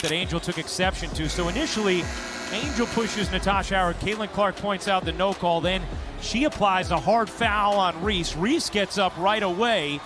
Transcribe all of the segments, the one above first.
that Angel took exception to. So initially, Angel pushes Natasha Howard. Caitlin Clark points out the no call. Then she applies a hard foul on Reese. Reese gets up right away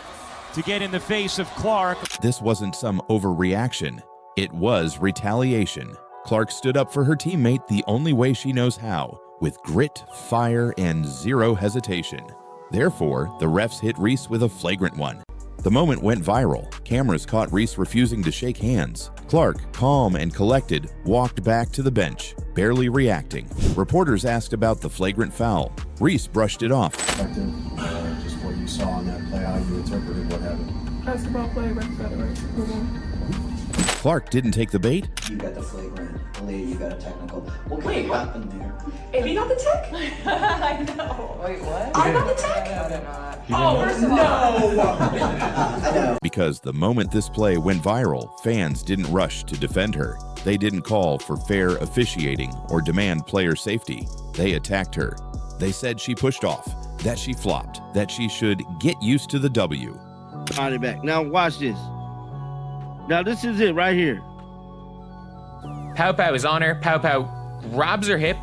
to get in the face of Clark. This wasn't some overreaction. It was retaliation. Clark stood up for her teammate the only way she knows how, with grit, fire, and zero hesitation. Therefore, the refs hit Reese with a flagrant one. The moment went viral. Cameras caught Reese refusing to shake hands. Clark, calm and collected, walked back to the bench, barely reacting. Reporters asked about the flagrant foul. Reese brushed it off. Just what you saw on that play, how you interpreted what happened. Basketball play, ref got it right. Move on. Clark didn't take the bait. You got the flagrant, Aaliyah, you got a technical. What could have happened there? If he got the tech? I know. Wait, what? I got the tech? No, they're not. Oh, first of all. I know. Because the moment this play went viral, fans didn't rush to defend her. They didn't call for fair officiating or demand player safety. They attacked her. They said she pushed off, that she flopped, that she should get used to the W. Body back. Now watch this. Now this is it right here. Pow Pow is on her. Pow Pow grabs her hip.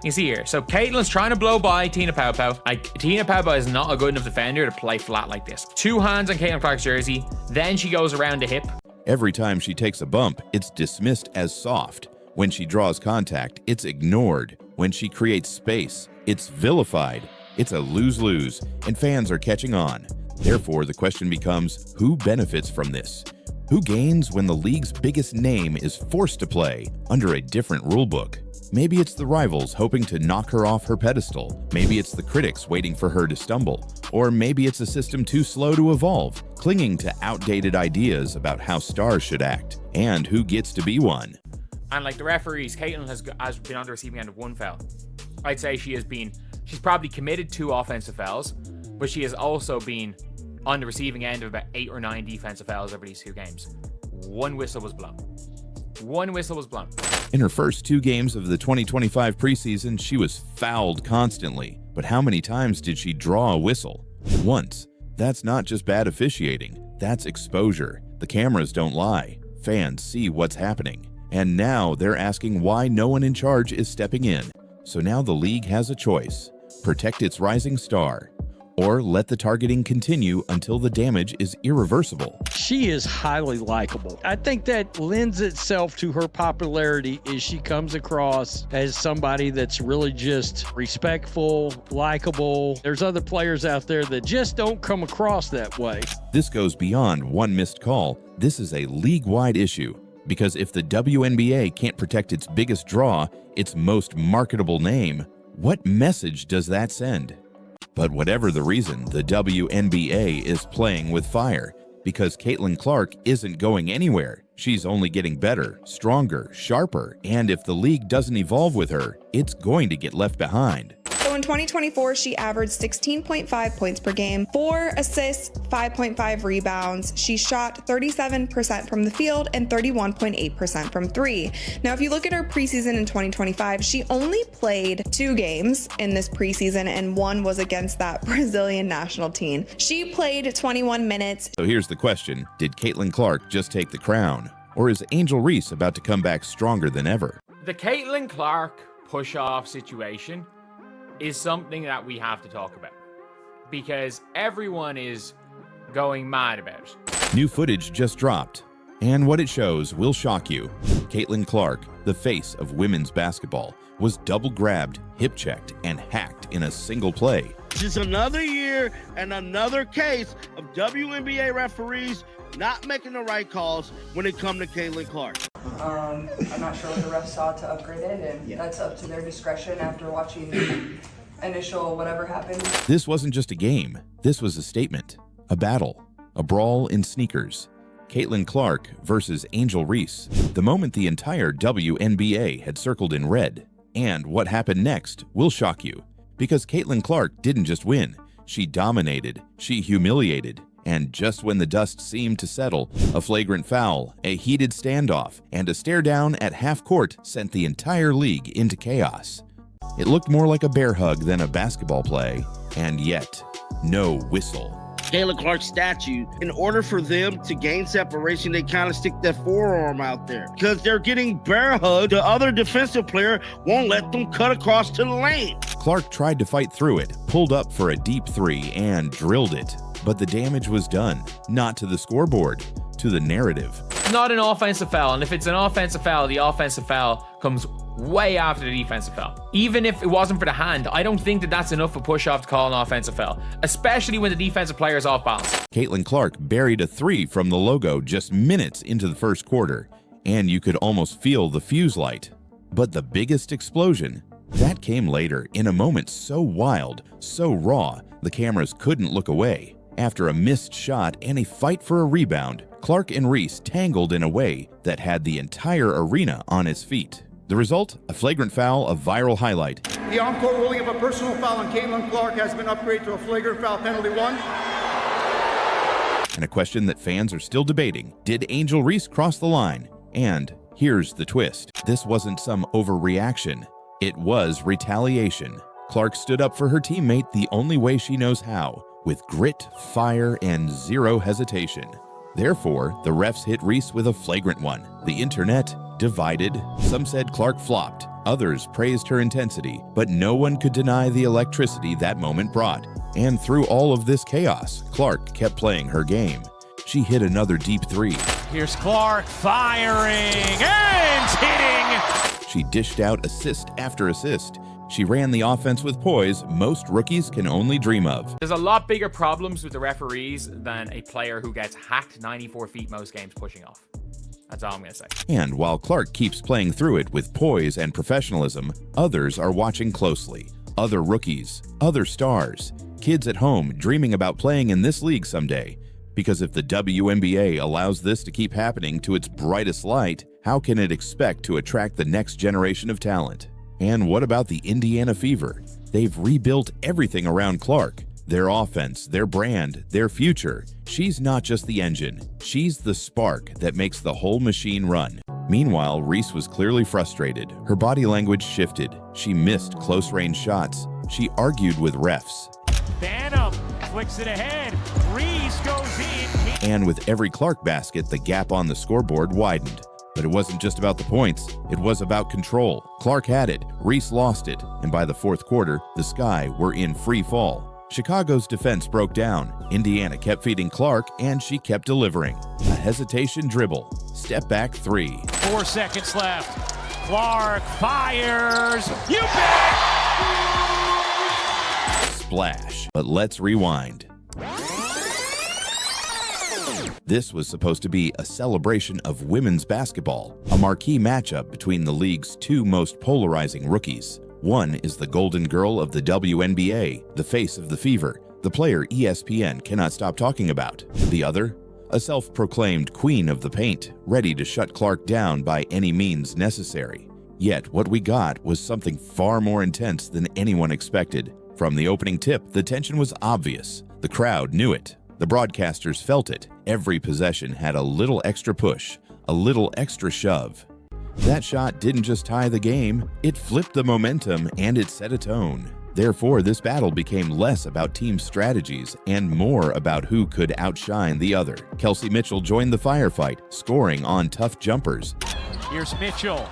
You see here. So Caitlin's trying to blow by Tina Pow Pow. Tina Pow Pow is not a good enough defender to play flat like this. 2 hands on Caitlin Clark's jersey. Then she goes around the hip. Every time she takes a bump, it's dismissed as soft. When she draws contact, it's ignored. When she creates space, it's vilified. It's a lose-lose, and fans are catching on. Therefore, the question becomes, who benefits from this? Who gains when the league's biggest name is forced to play under a different rulebook? Maybe it's the rivals hoping to knock her off her pedestal. Maybe it's the critics waiting for her to stumble. Or maybe it's a system too slow to evolve, clinging to outdated ideas about how stars should act and who gets to be one. And like the referees, Caitlin has been on the receiving end of 1 foul. I'd say she's probably committed 2 offensive fouls, but she has also been on the receiving end of about 8 or 9 defensive fouls over these 2 games. 1 whistle was blown. 1 whistle was blown. In her first 2 games of the 2025 preseason, she was fouled constantly. But how many times did she draw a whistle? Once. That's not just bad officiating. That's exposure. The cameras don't lie. Fans see what's happening. And now they're asking why no one in charge is stepping in. So now the league has a choice. Protect its rising star, or let the targeting continue until the damage is irreversible. She is highly likable. I think that lends itself to her popularity as she comes across as somebody that's really just respectful, likable. There's other players out there that just don't come across that way. This goes beyond one missed call. This is a league-wide issue. Because if the WNBA can't protect its biggest draw, its most marketable name, what message does that send? But whatever the reason, the WNBA is playing with fire because Caitlin Clark isn't going anywhere. She's only getting better, stronger, sharper, and if the league doesn't evolve with her, it's going to get left behind. So in 2024, she averaged 16.5 points per game, 4 assists, 5.5 rebounds. She shot 37% from the field and 31.8% from 3. Now, if you look at her preseason in 2025, she only played 2 games in this preseason, and 1 was against that Brazilian national team. She played 21 minutes. So here's the question. Did Caitlin Clark just take the crown? Or is Angel Reese about to come back stronger than ever? The Caitlin Clark push-off situation is something that we have to talk about because everyone is going mad about it. New footage just dropped, and what it shows will shock you. Caitlin Clark, the face of women's basketball, was double grabbed, hip checked, and hacked in a single play. Just another year and another case of WNBA referees not making the right calls when it comes to Caitlin Clark. I'm not sure what the refs saw to upgrade it, and that's up to their discretion after watching the initial whatever happened. This wasn't just a game. This was a statement, a battle, a brawl in sneakers. Caitlin Clark versus Angel Reese. The moment the entire WNBA had circled in red. And what happened next will shock you. Because Caitlin Clark didn't just win. She dominated. She humiliated. And just when the dust seemed to settle, a flagrant foul, a heated standoff, and a stare down at half court sent the entire league into chaos. It looked more like a bear hug than a basketball play, and yet, no whistle. Caitlin Clark's statue. In order for them to gain separation, they kind of stick their forearm out there because they're getting bear hugged. The other defensive player won't let them cut across to the lane. Clark tried to fight through it, pulled up for a deep three, and drilled it. But the damage was done, not to the scoreboard, to the narrative. Not an offensive foul, and if it's an offensive foul, the offensive foul comes way after the defensive foul. Even if it wasn't for the hand, I don't think that that's enough of a push-off to call an offensive foul, especially when the defensive player is off balance. Caitlin Clark buried a three from the logo just minutes into the first quarter, and you could almost feel the fuse light. But the biggest explosion, that came later, in a moment so wild, so raw, the cameras couldn't look away. After a missed shot and a fight for a rebound, Clark and Reese tangled in a way that had the entire arena on its feet. The result, a flagrant foul, a viral highlight. The on-court ruling of a personal foul on Caitlin Clark has been upgraded to a flagrant foul penalty 1. And a question that fans are still debating. Did Angel Reese cross the line? And here's the twist. This wasn't some overreaction. It was retaliation. Clark stood up for her teammate the only way she knows how, with grit, fire, and zero hesitation. Therefore, the refs hit Reese with a flagrant one. The internet divided. Some said Clark flopped. Others praised her intensity, but no one could deny the electricity that moment brought. And through all of this chaos, Clark kept playing her game. She hit another deep three. Here's Clark firing and hitting. She dished out assist after assist. She ran the offense with poise most rookies can only dream of. There's a lot bigger problems with the referees than a player who gets hacked 94 feet most games pushing off. That's all I'm going to say. And while Clark keeps playing through it with poise and professionalism, others are watching closely. Other rookies, other stars, kids at home dreaming about playing in this league someday. Because if the WNBA allows this to keep happening to its brightest light, how can it expect to attract the next generation of talent? And what about the Indiana Fever? They've rebuilt everything around Clark. Their offense, their brand, their future. She's not just the engine. She's the spark that makes the whole machine run. Meanwhile, Reese was clearly frustrated. Her body language shifted. She missed close-range shots. She argued with refs. Banham flicks it ahead. Reese goes in. And with every Clark basket, the gap on the scoreboard widened. But it wasn't just about the points, it was about control. Clark had it, Reese lost it, and by the fourth quarter, the Sky were in free fall. Chicago's defense broke down. Indiana kept feeding Clark, and she kept delivering. A hesitation dribble, step back three. 4 seconds left. Clark fires. You bet! Splash. But let's rewind. This was supposed to be a celebration of women's basketball, a marquee matchup between the league's two most polarizing rookies. One is the golden girl of the WNBA, the face of the Fever, the player ESPN cannot stop talking about. The other, a self-proclaimed queen of the paint, ready to shut Clark down by any means necessary. Yet what we got was something far more intense than anyone expected. From the opening tip, the tension was obvious. The crowd knew it. The broadcasters felt it. Every possession had a little extra push, a little extra shove. That shot didn't just tie the game, it flipped the momentum and it set a tone. Therefore, this battle became less about team strategies and more about who could outshine the other. Kelsey Mitchell joined the firefight, scoring on tough jumpers. Here's Mitchell,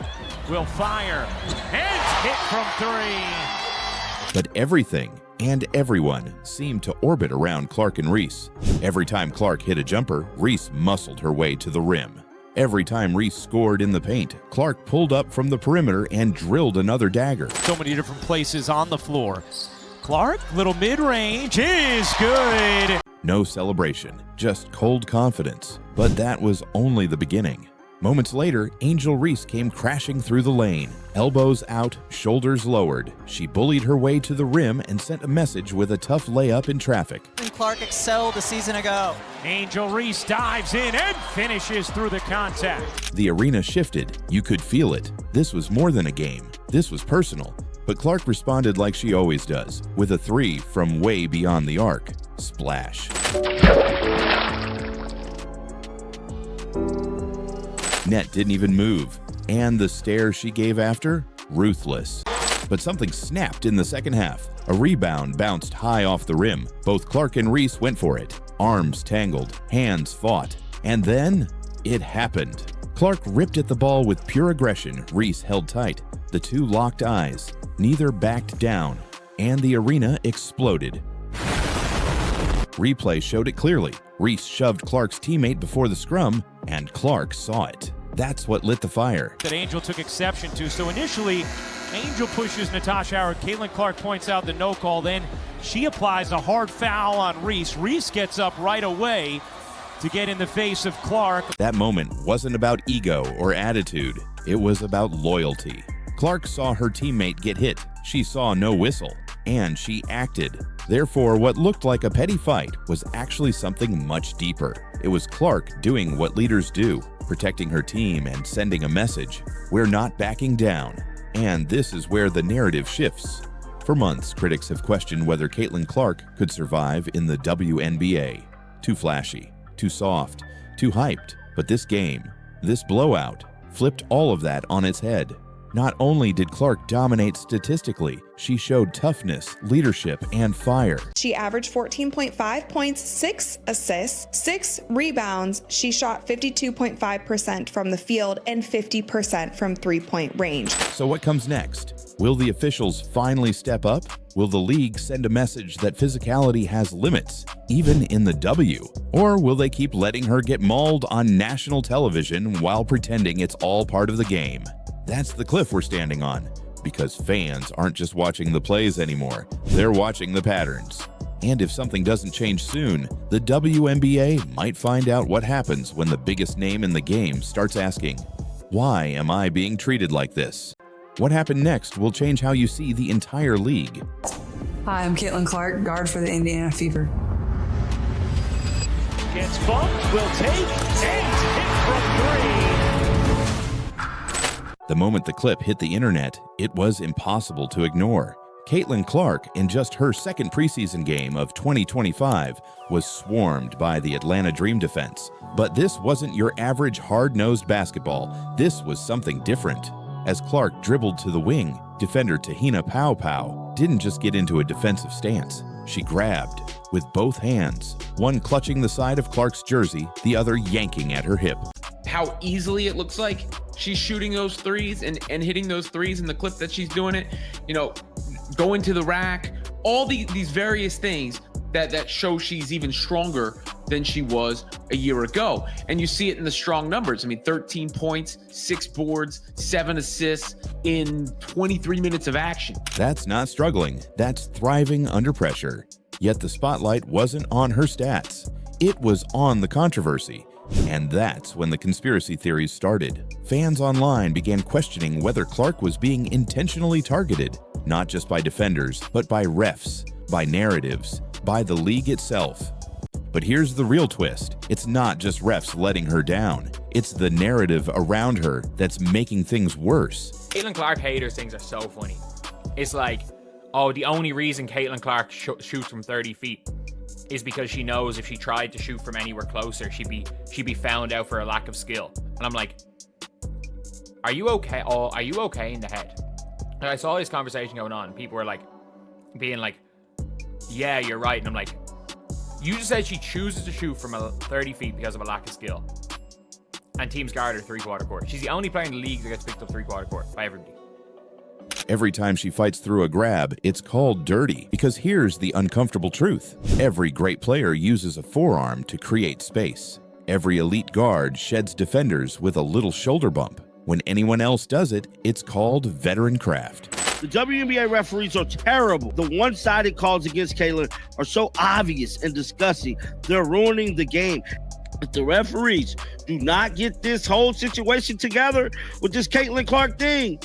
will fire, and hit from three. But everything and everyone seemed to orbit around Clark and Reese. Every time Clark hit a jumper, Reese muscled her way to the rim. Every time Reese scored in the paint, Clark pulled up from the perimeter and drilled another dagger. So many different places on the floor. Clark, little mid-range, is good. No celebration, just cold confidence. But that was only the beginning. Moments later, Angel Reese came crashing through the lane. Elbows out, shoulders lowered. She bullied her way to the rim and sent a message with a tough layup in traffic. Clark excelled a season ago. Angel Reese dives in and finishes through the contact. The arena shifted. You could feel it. This was more than a game. This was personal. But Clark responded like she always does, with a three from way beyond the arc. Splash. Net didn't even move. And the stare she gave after? Ruthless. But something snapped in the second half. A rebound bounced high off the rim. Both Clark and Reese went for it. Arms tangled, hands fought, and then it happened. Clark ripped at the ball with pure aggression. Reese held tight. The two locked eyes. Neither backed down, and the arena exploded. Replay showed it clearly. Reese shoved Clark's teammate before the scrum, and Clark saw it. That's what lit the fire. That Angel took exception to. So initially, Angel pushes Natasha Howard. Caitlin Clark points out the no call. Then she applies a hard foul on Reese. Reese gets up right away to get in the face of Clark. That moment wasn't about ego or attitude. It was about loyalty. Clark saw her teammate get hit. She saw no whistle, and she acted. Therefore, what looked like a petty fight was actually something much deeper. It was Clark doing what leaders do, protecting her team and sending a message. We're not backing down. And this is where the narrative shifts. For months, critics have questioned whether Caitlin Clark could survive in the WNBA. Too flashy, too soft, too hyped. But this game, this blowout, flipped all of that on its head. Not only did Clark dominate statistically, she showed toughness, leadership, and fire. She averaged 14.5 points, 6 assists, 6 rebounds. She shot 52.5% from the field and 50% from three-point range. So what comes next? Will the officials finally step up? Will the league send a message that physicality has limits, even in the W? Or will they keep letting her get mauled on national television while pretending it's all part of the game? That's the cliff we're standing on, because fans aren't just watching the plays anymore, they're watching the patterns. And if something doesn't change soon, the WNBA might find out what happens when the biggest name in the game starts asking, why am I being treated like this? What happened next will change how you see the entire league. Hi, I'm Caitlin Clark, guard for the Indiana Fever. Gets bumped, will take, and hit from three. The moment the clip hit the internet, it was impossible to ignore. Caitlin Clark, in just her second preseason game of 2025, was swarmed by the Atlanta Dream defense. But this wasn't your average hard-nosed basketball. This was something different. As Clark dribbled to the wing, defender Tahina Pow didn't just get into a defensive stance. She grabbed with both hands, one clutching the side of Clark's jersey, the other yanking at her hip. How easily it looks like she's shooting those threes and hitting those threes in the clip that she's doing it, you know, going to the rack, all these various things that show she's even stronger than she was a year ago. And you see it in the strong numbers. I mean, 13 points, 6 boards, 7 assists in 23 minutes of action. That's not struggling. That's thriving under pressure. Yet the spotlight wasn't on her stats. It was on the controversy. And that's when the conspiracy theories started. Fans online began questioning whether Clark was being intentionally targeted, not just by defenders, but by refs, by narratives, by the league itself. But here's the real twist. It's not just refs letting her down. It's the narrative around her that's making things worse. Caitlin Clark haters things are so funny. It's like, oh, the only reason Caitlin Clark shoots from 30 feet is because she knows if she tried to shoot from anywhere closer, she'd be found out for a lack of skill. And I'm like, are you okay? Oh, are you okay in the head? And I saw this conversation going on. People were like, being like, yeah, you're right. And I'm like, you just said she chooses to shoot from 30 feet because of a lack of skill. And teams guard her three-quarter court. She's the only player in the league that gets picked up three-quarter court by everybody. Every time she fights through a grab, it's called dirty. Because here's the uncomfortable truth. Every great player uses a forearm to create space. Every elite guard sheds defenders with a little shoulder bump. When anyone else does it, it's called veteran craft. The WNBA referees are terrible. The one-sided calls against Caitlin are so obvious and disgusting. They're ruining the game. If the referees do not get this whole situation together with this Caitlin Clark thing,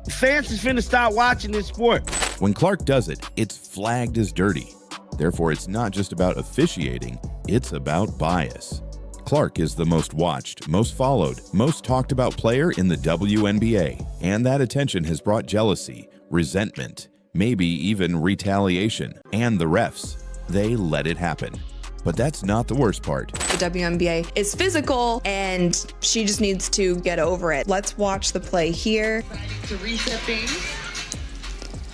fans is finna stop watching this sport. When Clark does it, it's flagged as dirty. Therefore, it's not just about officiating, it's about bias. Clark is the most watched, most followed, most talked about player in the WNBA, and that attention has brought jealousy, resentment, maybe even retaliation. And the refs, they let it happen. But that's not the worst part. The WNBA is physical, and she just needs to get over it. Let's watch the play here. To reset things.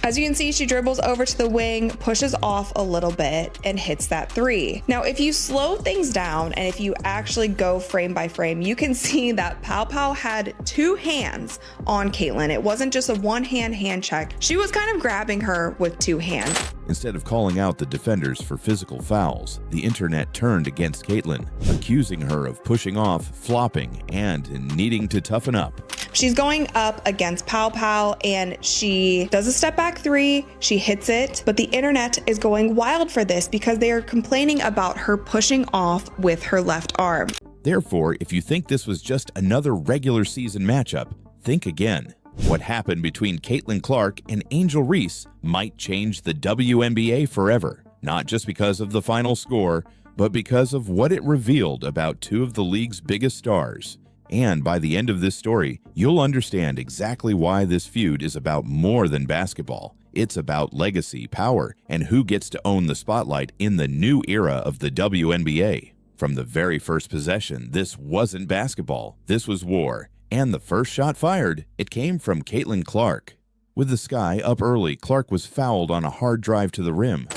As you can see, she dribbles over to the wing, pushes off a little bit, and hits that three. Now, if you slow things down and if you actually go frame by frame, you can see that Pow Pow had two hands on Caitlin. It wasn't just a one-hand hand check. She was kind of grabbing her with two hands. Instead of calling out the defenders for physical fouls, the internet turned against Caitlin, accusing her of pushing off, flopping, and needing to toughen up. She's going up against Pow Pow and she does a step back three, she hits it, but the internet is going wild for this because they are complaining about her pushing off with her left arm. Therefore, if you think this was just another regular season matchup, think again. What happened between Caitlin Clark and Angel Reese might change the WNBA forever, not just because of the final score, but because of what it revealed about two of the league's biggest stars. And by the end of this story, you'll understand exactly why this feud is about more than basketball. It's about legacy, power, and who gets to own the spotlight in the new era of the WNBA. From the very first possession, this wasn't basketball, this was war. And the first shot fired, it came from Caitlin Clark. With the Sky up early, Clark was fouled on a hard drive to the rim.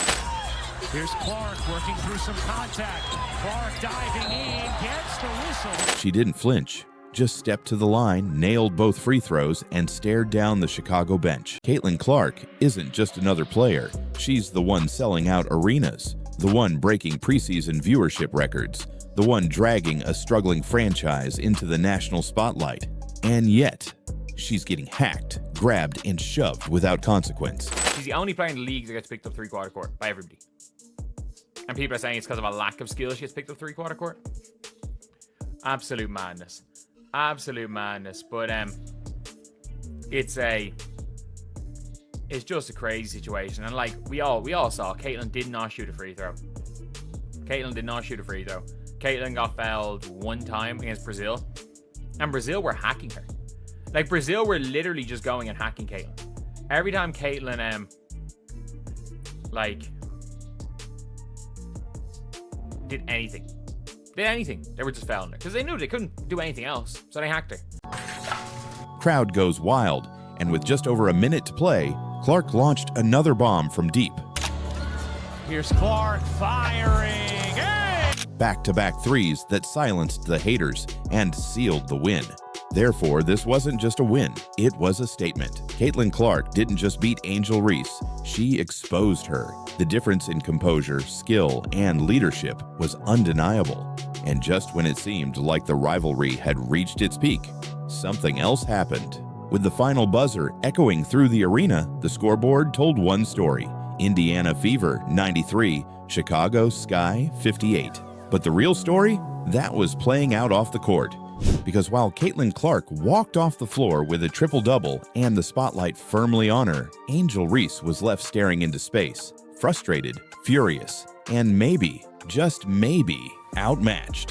Here's Clark working through some contact. Clark diving in, gets the whistle. She didn't flinch, just stepped to the line, nailed both free throws, and stared down the Chicago bench. Caitlin Clark isn't just another player. She's the one selling out arenas, the one breaking preseason viewership records, the one dragging a struggling franchise into the national spotlight. And yet, she's getting hacked, grabbed, and shoved without consequence. She's the only player in the league that gets picked up three-quarter court by everybody. And people are saying it's because of a lack of skill she gets picked up three-quarter court. Absolute madness. Absolute madness. But it's just a crazy situation. And like we all saw, Caitlin did not shoot a free throw. Caitlin did not shoot a free throw. Caitlin got fouled one time against Brazil, and Brazil were hacking her. Like, Brazil were literally just going and hacking Caitlin. Every time Caitlin, did anything, they were just fouling her because they knew they couldn't do anything else, so they hacked her. Crowd goes wild, and with just over a minute to play, Clark launched another bomb from deep. Here's Clark firing. Back-to-back threes that silenced the haters and sealed the win. Therefore, this wasn't just a win, it was a statement. Caitlin Clark didn't just beat Angel Reese, she exposed her. The difference in composure, skill, and leadership was undeniable. And just when it seemed like the rivalry had reached its peak, something else happened. With the final buzzer echoing through the arena, the scoreboard told one story. Indiana Fever, 93, Chicago Sky, 58. But the real story? That was playing out off the court. Because while Caitlin Clark walked off the floor with a triple-double and the spotlight firmly on her, Angel Reese was left staring into space, frustrated, furious, and maybe, just maybe, outmatched.